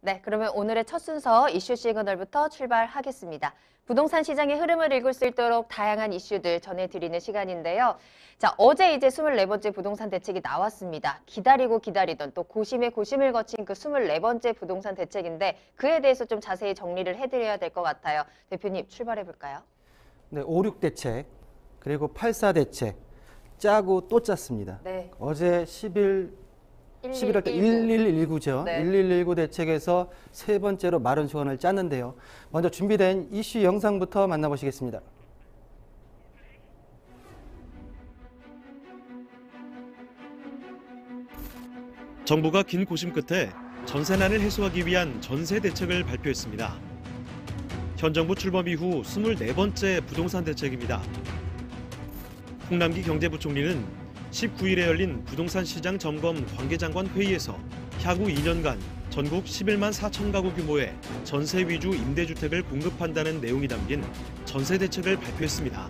네, 그러면 오늘의 첫 순서 이슈 시그널부터 출발하겠습니다. 부동산 시장의 흐름을 읽을 수 있도록 다양한 이슈들 전해드리는 시간인데요. 자, 어제 이제 24번째 부동산 대책이 나왔습니다. 기다리고 기다리던 또 고심에 고심을 거친 그 24번째 부동산 대책인데 그에 대해서 좀 자세히 정리를 해드려야 될 것 같아요. 대표님 출발해 볼까요? 네, 56 대책, 그리고 84 대책, 짜고 또 짰습니다. 네. 어제 11월 때 1119죠. 네. 1119 대책에서 세 번째로 마련 조언을 짰는데요. 먼저 준비된 이슈 영상부터 만나보시겠습니다. 정부가 긴 고심 끝에 전세난을 해소하기 위한 전세 대책을 발표했습니다. 현 정부 출범 이후 24번째 부동산 대책입니다. 홍남기 경제부총리는 19일에 열린 부동산 시장 점검 관계장관 회의에서 향후 2년간 전국 11만 4천 가구 규모의 전세 위주 임대주택을 공급한다는 내용이 담긴 전세 대책을 발표했습니다.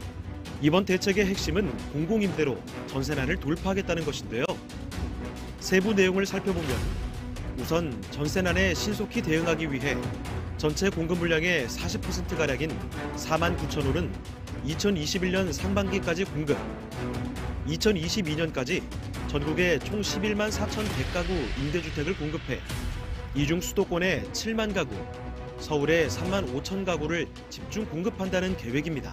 이번 대책의 핵심은 공공임대로 전세난을 돌파하겠다는 것인데요. 세부 내용을 살펴보면 우선 전세난에 신속히 대응하기 위해 전체 공급 물량의 40%가량인 4만 9천 홀은 2021년 상반기까지 공급, 2022년까지 전국에 총 11만 4,100가구 임대주택을 공급해 이 중 수도권에 7만 가구, 서울에 3만 5천 가구를 집중 공급한다는 계획입니다.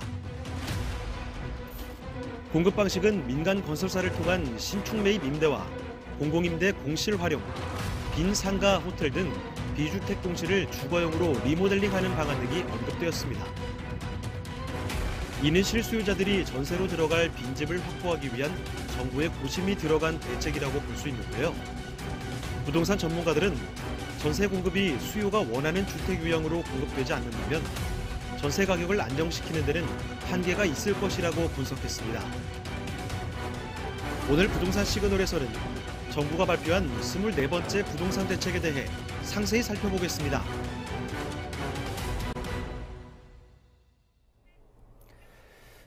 공급 방식은 민간 건설사를 통한 신축 매입 임대와 공공임대 공실 활용, 빈 상가 호텔 등 비주택 공실을 주거용으로 리모델링하는 방안 등이 언급되었습니다. 이는 실수요자들이 전세로 들어갈 빈집을 확보하기 위한 정부의 고심이 들어간 대책이라고 볼 수 있는데요. 부동산 전문가들은 전세 공급이 수요가 원하는 주택 유형으로 공급되지 않는다면 전세 가격을 안정시키는 데는 한계가 있을 것이라고 분석했습니다. 오늘 부동산 시그널에서는 정부가 발표한 24번째 부동산 대책에 대해 상세히 살펴보겠습니다.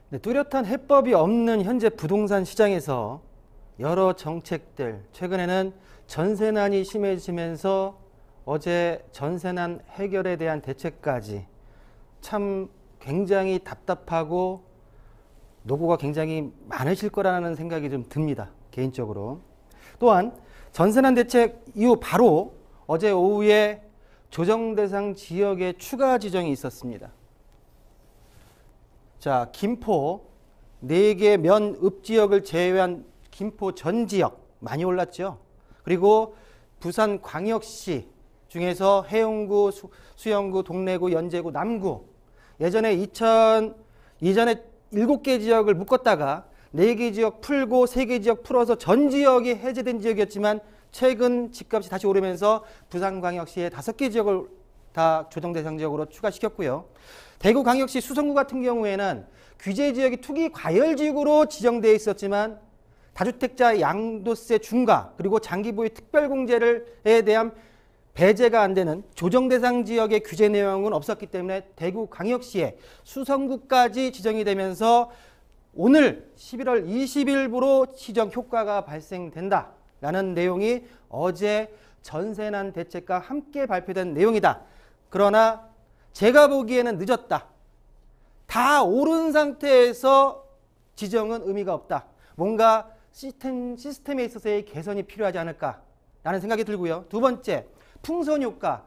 네, 뚜렷한 해법이 없는 현재 부동산 시장에서 여러 정책들, 최근에는 전세난이 심해지면서 어제 전세난 해결에 대한 대책까지 참 굉장히 답답하고 노고가 굉장히 많으실 거라는 생각이 좀 듭니다. 개인적으로. 또한 전세난 대책 이후 바로 어제 오후에 조정 대상 지역의 추가 지정이 있었습니다. 자, 김포 4개 면읍 지역을 제외한 김포 전 지역 많이 올랐죠. 그리고 부산 광역시 중에서 해운구, 수영구, 동래구, 연제구, 남구 예전에 7개 지역을 묶었다가 4개 지역 풀고 3개 지역 풀어서 전 지역이 해제된 지역이었지만 최근 집값이 다시 오르면서 부산광역시의 5개 지역을 다 조정 대상 지역으로 추가시켰고요. 대구광역시 수성구 같은 경우에는 규제 지역이 투기 과열 지역으로 지정되어 있었지만 다주택자 양도세 중과 그리고 장기 보유 특별공제에 대한 배제가 안 되는 조정 대상 지역의 규제 내용은 없었기 때문에 대구광역시에 수성구까지 지정이 되면서 오늘 11월 20일부로 지정 효과가 발생된다라는 내용이 어제 전세난 대책과 함께 발표된 내용이다. 그러나 제가 보기에는 늦었다. 다 오른 상태에서 지정은 의미가 없다. 뭔가 시스템에 있어서의 개선이 필요하지 않을까라는 생각이 들고요. 두 번째, 풍선효과.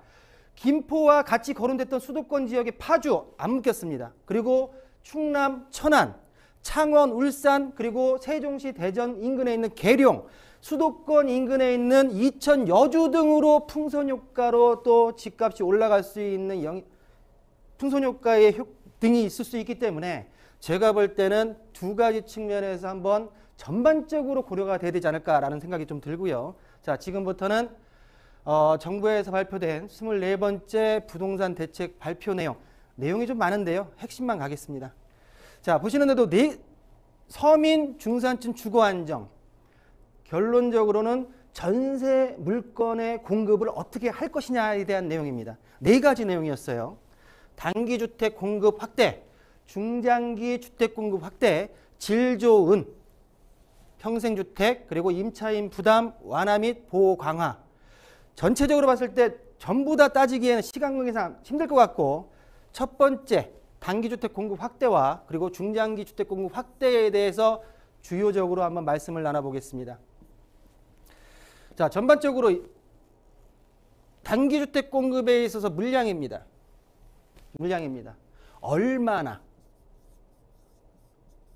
김포와 같이 거론됐던 수도권 지역의 파주 안 묶였습니다. 그리고 충남, 천안, 창원, 울산, 그리고 세종시, 대전 인근에 있는 계룡, 수도권 인근에 있는 이천, 여주 등으로 풍선효과로 또 집값이 올라갈 수 있는 풍선효과의 등이 있을 수 있기 때문에 제가 볼 때는 두 가지 측면에서 한번 전반적으로 고려가 돼야 되지 않을까라는 생각이 좀 들고요. 자, 지금부터는 정부에서 발표된 24번째 부동산 대책 발표 내용이 좀 많은데요. 핵심만 가겠습니다. 자, 보시는 대로 서민 중산층 주거 안정. 결론적으로는 전세 물건의 공급을 어떻게 할 것이냐에 대한 내용입니다. 4가지 내용이었어요. 단기주택 공급 확대, 중장기 주택 공급 확대, 질 좋은 평생주택, 그리고 임차인 부담 완화 및 보호 강화. 전체적으로 봤을 때 전부 다 따지기에는 시간 관계상 힘들 것 같고, 첫 번째 단기주택 공급 확대와 그리고 중장기 주택 공급 확대에 대해서 주요적으로 한번 말씀을 나눠보겠습니다. 자, 전반적으로 단기주택 공급에 있어서 물량입니다.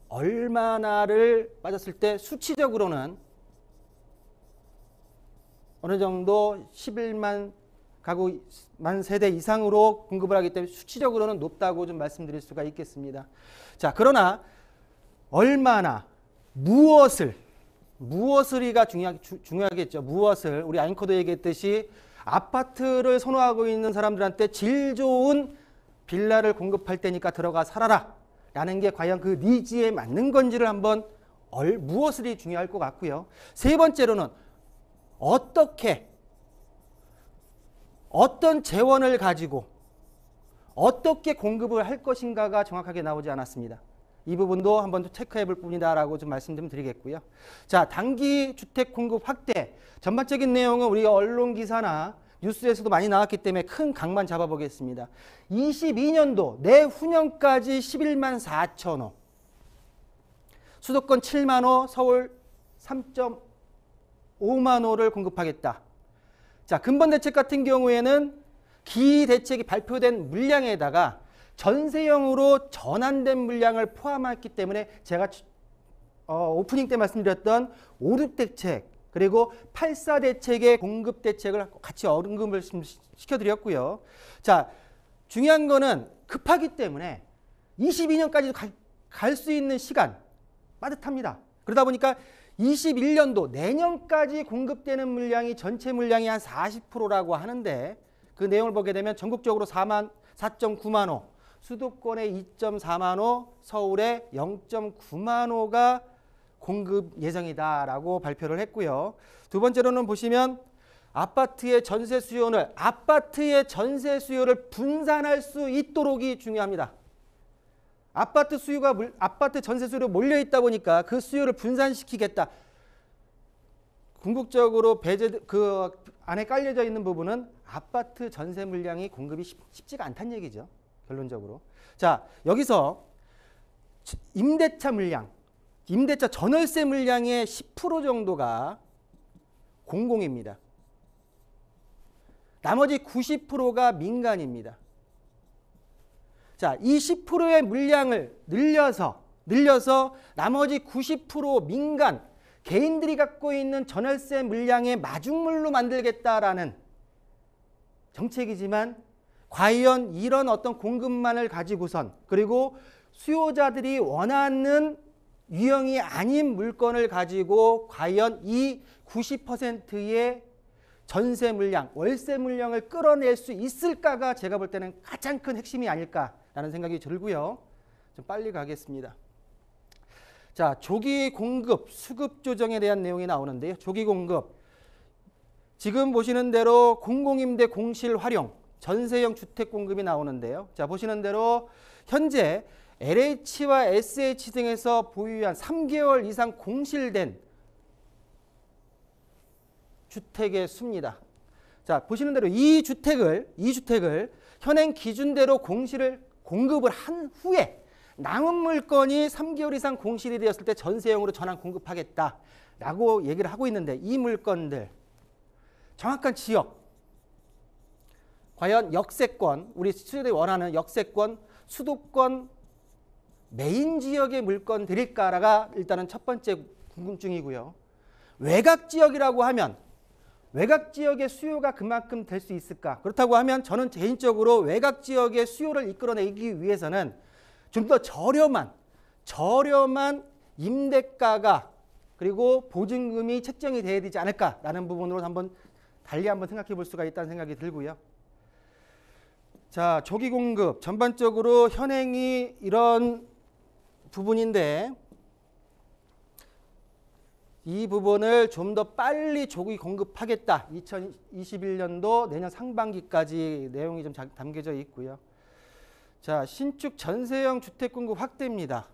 얼마나를 빠졌을 때 수치적으로는 어느 정도 11만 가구만 세대 이상으로 공급을 하기 때문에 수치적으로는 높다고 좀 말씀드릴 수가 있겠습니다. 자, 그러나 얼마나, 무엇을이가 중요하겠죠. 무엇을, 우리 앵커도 얘기했듯이 아파트를 선호하고 있는 사람들한테 질 좋은 빌라를 공급할 테니까 들어가 살아라 라는 게 과연 그 니즈에 맞는 건지를 한번 무엇을이 중요할 것 같고요. 세 번째로는 어떤 재원을 가지고 어떻게 공급을 할 것인가가 정확하게 나오지 않았습니다. 이 부분도 한번 체크해 볼 뿐이다라고 좀 말씀 좀 드리겠고요. 자, 단기 주택 공급 확대. 전반적인 내용은 우리가 언론 기사나 뉴스에서도 많이 나왔기 때문에 큰 각만 잡아보겠습니다. 22년도 내후년까지 11만 4천 호. 수도권 7만 호, 서울 3.5만 호를 공급하겠다. 자, 근본 대책 같은 경우에는 기대책이 발표된 물량에다가 전세형으로 전환된 물량을 포함했기 때문에 제가 오프닝 때 말씀드렸던 5.6 대책 그리고 8.4 대책의 공급 대책을 같이 언급을 시켜드렸고요. 자, 중요한 거는 급하기 때문에 22년까지도 갈 수 있는 시간 빠듯합니다. 그러다 보니까 21년도 내년까지 공급되는 물량이 전체 물량이 한 40%라고 하는데 그 내용을 보게 되면 전국적으로 4.9만 호, 수도권에 2.4만 호, 서울에 0.9만 호가 공급 예정이다라고 발표를 했고요. 두 번째로는 보시면 아파트의 전세 수요를 분산할 수 있도록이 중요합니다. 아파트 전세 수요로 몰려 있다 보니까 그 수요를 분산시키겠다. 궁극적으로 그 안에 깔려져 있는 부분은 아파트 전세 물량이 공급이 쉽지가 않다는 얘기죠. 결론적으로. 자, 여기서 임대차 전월세 물량의 10% 정도가 공공입니다. 나머지 90%가 민간입니다. 자, 이 10%의 물량을 늘려서 나머지 90% 민간, 개인들이 갖고 있는 전월세 물량의 마중물로 만들겠다라는 정책이지만 과연 이런 어떤 공급만을 가지고선 그리고 수요자들이 원하는 유형이 아닌 물건을 가지고 과연 이 90%의 전세 물량, 월세 물량을 끌어낼 수 있을까가 제가 볼 때는 가장 큰 핵심이 아닐까라는 생각이 들고요. 좀 빨리 가겠습니다. 자, 조기 공급, 수급 조정에 대한 내용이 나오는데요. 조기 공급. 지금 보시는 대로 공공임대 공실 활용, 전세형 주택 공급이 나오는데요. 자, 보시는 대로 현재 LH와 SH 등에서 보유한 3개월 이상 공실된 주택의 수입니다. 자, 보시는 대로 이 주택을 현행 기준대로 공급을 한 후에 남은 물건이 3개월 이상 공실이 되었을 때 전세형으로 전환 공급하겠다라고 얘기를 하고 있는데 이 물건들 정확한 지역 과연 역세권 우리 수요자들이 원하는 역세권 수도권 메인 지역의 물건들일까가 일단은 첫 번째 궁금증이고요. 외곽 지역이라고 하면 외곽 지역의 수요가 그만큼 될 수 있을까? 그렇다고 하면 저는 개인적으로 외곽 지역의 수요를 이끌어내기 위해서는 좀 더 저렴한 임대가가 그리고 보증금이 책정이 돼야 되지 않을까라는 부분으로 달리 한번 생각해 볼 수가 있다는 생각이 들고요. 자, 조기 공급 전반적으로 현행이 이런 부분인데 이 부분을 좀 더 빨리 조기 공급하겠다. 2021년도 내년 상반기까지 내용이 좀 담겨져 있고요. 자, 신축 전세형 주택 공급 확대입니다.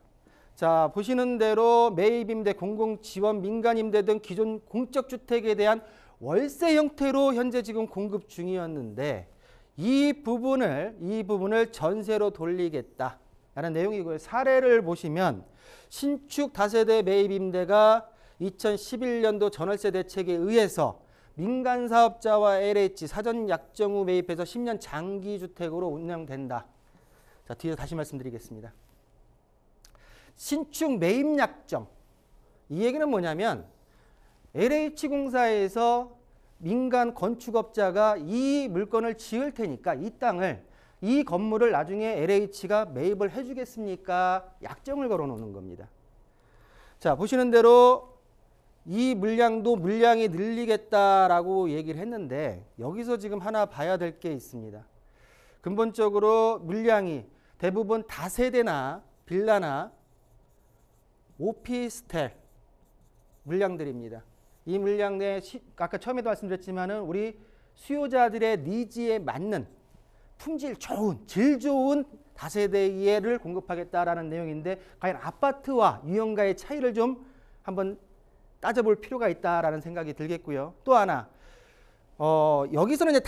자, 보시는 대로 매입임대, 공공지원, 민간임대 등 기존 공적 주택에 대한 월세 형태로 현재 지금 공급 중이었는데 이 부분을 전세로 돌리겠다라는 내용이고요. 사례를 보시면 신축 다세대 매입 임대가 2011년도 전월세 대책에 의해서 민간 사업자와 LH 사전 약정 후 매입해서 10년 장기 주택으로 운영된다. 자, 뒤에서 다시 말씀드리겠습니다. 신축 매입 약정. 이 얘기는 뭐냐면 LH공사에서 민간 건축업자가 이 물건을 지을 테니까 이 땅을, 이 건물을 나중에 LH가 매입을 해주겠습니까? 약정을 걸어놓는 겁니다. 자, 보시는 대로 이 물량이 늘리겠다라고 얘기를 했는데 여기서 지금 하나 봐야 될 게 있습니다. 근본적으로 물량이 대부분 다세대나 빌라나 오피스텔 물량들입니다. 이 물량 내 아까 처음에도 말씀드렸지만은 우리 수요자들의 니즈에 맞는 품질 좋은, 질 좋은 다세대를 공급하겠다라는 내용인데 과연 아파트와 유형가의 차이를 좀 한번 따져볼 필요가 있다라는 생각이 들겠고요. 또 하나 여기서는 이제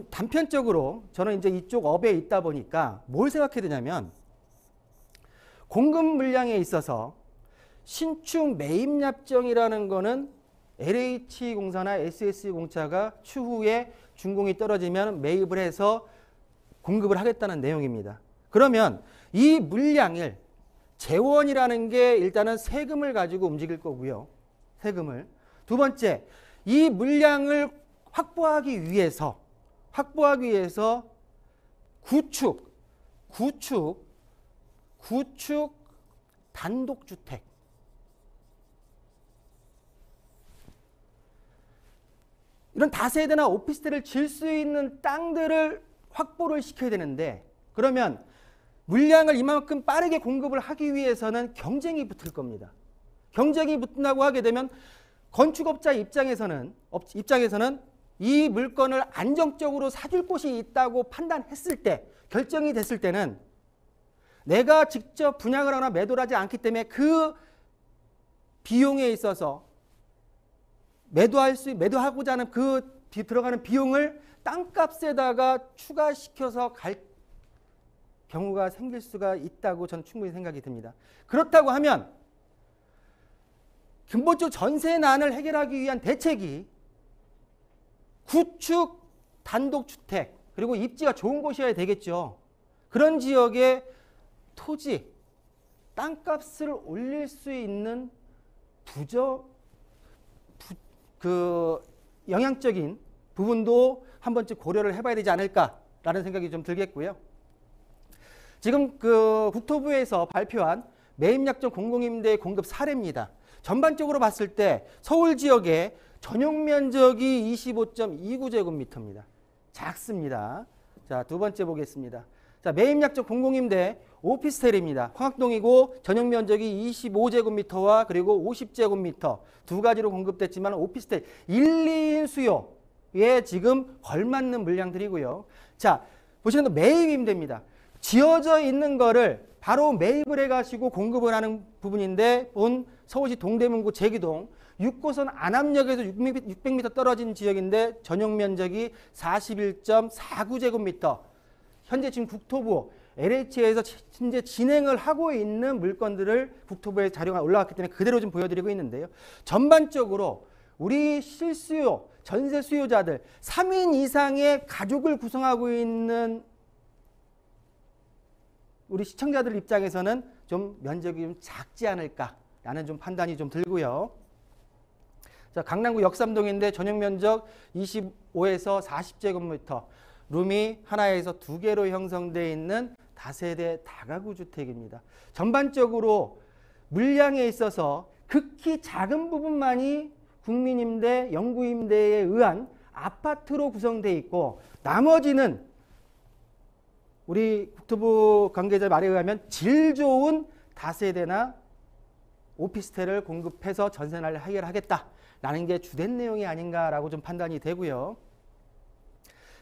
단편적으로 저는 이제 이쪽 업에 있다 보니까 뭘 생각해야 되냐면 공급 물량에 있어서 신축 매입 약정이라는 거는 LH공사나 SS공사가 추후에 준공이 떨어지면 매입을 해서 공급을 하겠다는 내용입니다. 그러면 이 물량을 재원이라는 게 일단은 세금을 가지고 움직일 거고요. 세금을. 두 번째, 이 물량을 확보하기 위해서 구축 단독주택. 이런 다세대나 오피스텔을 질 수 있는 땅들을 확보를 시켜야 되는데 그러면 물량을 이만큼 빠르게 공급을 하기 위해서는 경쟁이 붙을 겁니다. 경쟁이 붙는다고 하게 되면 건축업자 입장에서는 이 물건을 안정적으로 사줄 곳이 있다고 판단했을 때, 결정이 됐을 때는 내가 직접 분양을 하거나 매도를 하지 않기 때문에 그 비용에 있어서 매도하고자 하는 그 들어가는 비용을 땅값에다가 추가시켜서 갈 경우가 생길 수가 있다고 저는 충분히 생각이 듭니다. 그렇다고 하면 근본적으로 전세난을 해결하기 위한 대책이 구축 단독주택 그리고 입지가 좋은 곳이어야 되겠죠. 그런 지역의 토지, 땅값을 올릴 수 있는 영향적인 부분도 한 번쯤 고려를 해봐야 되지 않을까라는 생각이 좀 들겠고요. 지금 국토부에서 발표한 매입약정 공공임대 공급 사례입니다. 전반적으로 봤을 때 서울 지역의 전용 면적이 25.29제곱미터입니다. 작습니다. 자, 두 번째 보겠습니다. 자, 매입약정 공공임대 오피스텔입니다. 황학동이고 전용 면적이 25제곱미터와 그리고 50제곱미터 두 가지로 공급됐지만 오피스텔 1, 2인 수요에 지금 걸맞는 물량들이고요. 자, 보시는 거 매입 임대입니다. 지어져 있는 거를 바로 매입을 해가지고 공급을 하는 부분인데 본 서울시 동대문구 제기동 6호선 안암역에서 600m 떨어진 지역인데 전용 면적이 41.49제곱미터. 현재 지금 국토부 LH에서 현재 진행을 하고 있는 물건들을 국토부에 자료가 올라왔기 때문에 그대로 좀 보여드리고 있는데요. 전반적으로 우리 실수요, 전세 수요자들 3인 이상의 가족을 구성하고 있는 우리 시청자들 입장에서는 좀 면적이 좀 작지 않을까라는 좀 판단이 좀 들고요. 자, 강남구 역삼동인데 전용 면적 25에서 40제곱미터, 룸이 하나에서 두 개로 형성되어 있는 다세대 다가구 주택입니다. 전반적으로 물량에 있어서 극히 작은 부분만이 국민임대, 영구임대에 의한 아파트로 구성되어 있고 나머지는 우리 국토부 관계자 말에 의하면 질 좋은 다세대나 오피스텔을 공급해서 전세난을 해결하겠다라는 게 주된 내용이 아닌가라고 좀 판단이 되고요.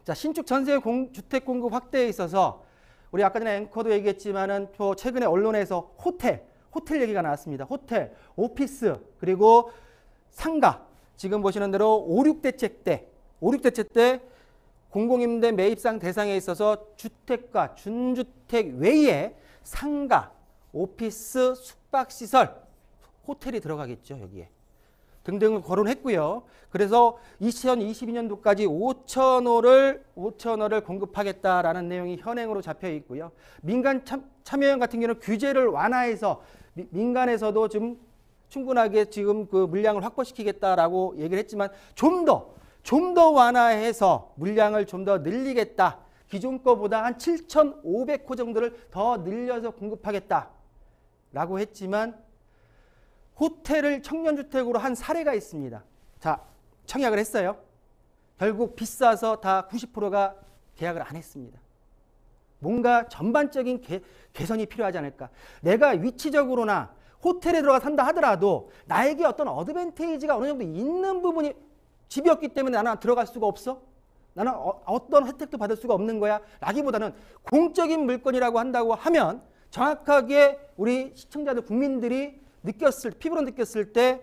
자, 신축 전세 주택 공급 확대에 있어서 우리 아까 전에 앵커도 얘기했지만은 또 최근에 호텔 얘기가 나왔습니다. 호텔, 오피스, 그리고 상가. 지금 보시는 대로 5, 6대책 때 공공임대 매입상 대상에 있어서 주택과 준주택 외에 상가, 오피스, 숙박시설, 호텔이 들어가겠죠. 여기에. 등등을 거론했고요. 그래서 2022년도까지 5,000호를 공급하겠다라는 내용이 현행으로 잡혀 있고요. 민간 참여형 같은 경우는 규제를 완화해서 민간에서도 좀 충분하게 지금 그 물량을 확보시키겠다라고 얘기를 했지만 좀 더 완화해서 물량을 좀 더 늘리겠다. 기존 거보다 한 7,500호 정도를 더 늘려서 공급하겠다라고 했지만 호텔을 청년주택으로 한 사례가 있습니다. 자, 청약을 했어요. 결국 비싸서 다 90%가 계약을 안 했습니다. 뭔가 전반적인 개선이 필요하지 않을까. 내가 위치적으로나 호텔에 들어가 산다 하더라도 나에게 어떤 어드밴테이지가 어느 정도 있는 부분이 집이었기 때문에 나는 들어갈 수가 없어? 나는 어떤 혜택도 받을 수가 없는 거야? 라기보다는 공적인 물건이라고 한다고 하면 정확하게 우리 시청자들, 국민들이 피부로 느꼈을 때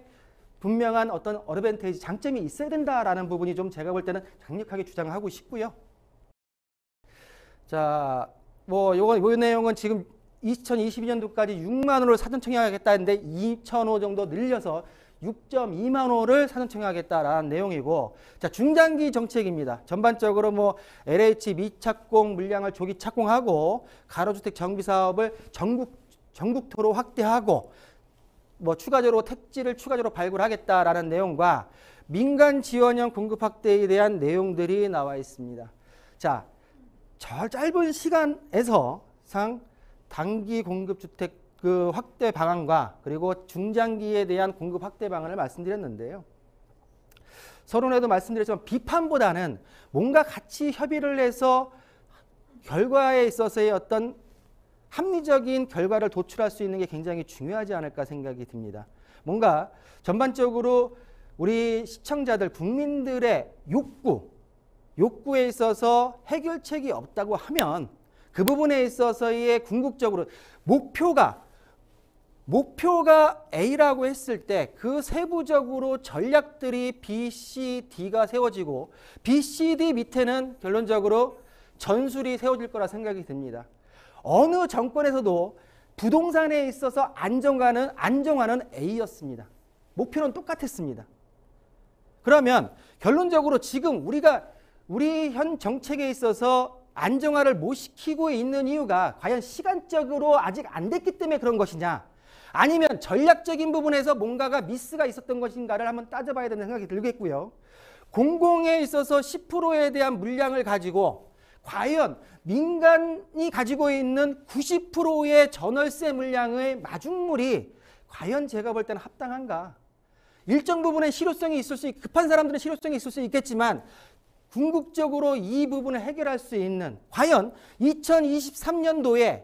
분명한 어떤 어드밴테이지, 장점이 있어야 된다라는 부분이 좀 제가 볼 때는 강력하게 주장하고 싶고요. 자, 요 내용은 지금 2022년도까지 6만 호를 사전 청약하겠다 했는데 2,000호 정도 늘려서 6.2만 호를 사전 청약하겠다라는 내용이고, 자, 중장기 정책입니다. 전반적으로 LH 미착공 물량을 조기 착공하고 가로주택 정비 사업을 전국토로 확대하고 추가적으로 택지를 추가적으로 발굴하겠다라는 내용과 민간 지원형 공급 확대에 대한 내용들이 나와 있습니다. 자, 저 짧은 시간에서 단기 공급 주택 그 확대 방안과 그리고 중장기에 대한 공급 확대 방안을 말씀드렸는데요. 서론에도 말씀드렸지만 비판보다는 뭔가 같이 협의를 해서 결과에 있어서의 어떤 합리적인 결과를 도출할 수 있는 게 굉장히 중요하지 않을까 생각이 듭니다. 뭔가 전반적으로 우리 시청자들, 국민들의 욕구에 있어서 해결책이 없다고 하면 그 부분에 있어서의 궁극적으로 목표가 A라고 했을 때 그 세부적으로 전략들이 B, C, D가 세워지고 B, C, D 밑에는 결론적으로 전술이 세워질 거라 생각이 듭니다. 어느 정권에서도 부동산에 있어서 안정화는 A였습니다. 목표는 똑같았습니다. 그러면 결론적으로 지금 우리 현 정책에 있어서 안정화를 못 시키고 있는 이유가 과연 시간적으로 아직 안 됐기 때문에 그런 것이냐, 아니면 전략적인 부분에서 뭔가가 미스가 있었던 것인가를 한번 따져봐야 되는 생각이 들겠고요. 공공에 있어서 10%에 대한 물량을 가지고 과연 민간이 가지고 있는 90%의 전월세 물량의 마중물이 과연 제가 볼 때는 합당한가? 일정 부분의 실효성이 급한 사람들은 실효성이 있을 수 있겠지만 궁극적으로 이 부분을 해결할 수 있는, 과연 2023년도에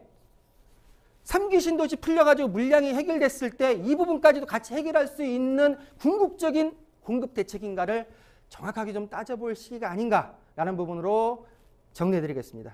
3기 신도시 풀려가지고 물량이 해결됐을 때 이 부분까지도 같이 해결할 수 있는 궁극적인 공급 대책인가를 정확하게 좀 따져볼 시기가 아닌가라는 부분으로 정리해드리겠습니다.